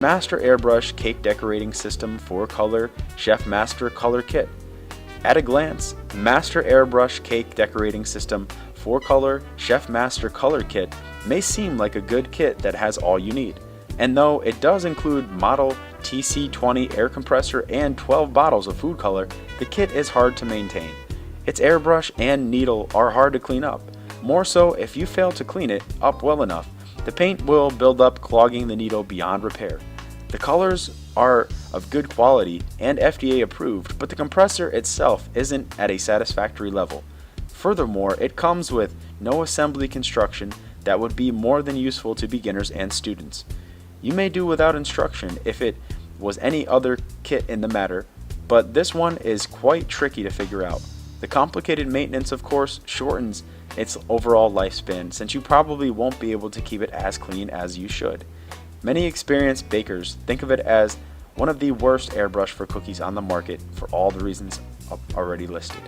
Master Airbrush Cake Decorating System for Color Chefmaster Color Kit. At a glance, Master Airbrush Cake Decorating System for Color Chefmaster Color Kit may seem like a good kit that has all you need. And though it does include model TC20 air compressor and 12 bottles of food color, the kit is hard to maintain. Its airbrush and needle are hard to clean up. More so if you fail to clean it up well enough. The paint will build up, clogging the needle beyond repair. The colors are of good quality and FDA approved, but the compressor itself isn't at a satisfactory level. Furthermore, it comes with no assembly construction that would be more than useful to beginners and students. You may do without instruction if it was any other kit in the matter, but this one is quite tricky to figure out. The complicated maintenance, of course, shortens its overall lifespan, since you probably won't be able to keep it as clean as you should. Many experienced bakers think of it as one of the worst airbrush for cookies on the market for all the reasons already listed.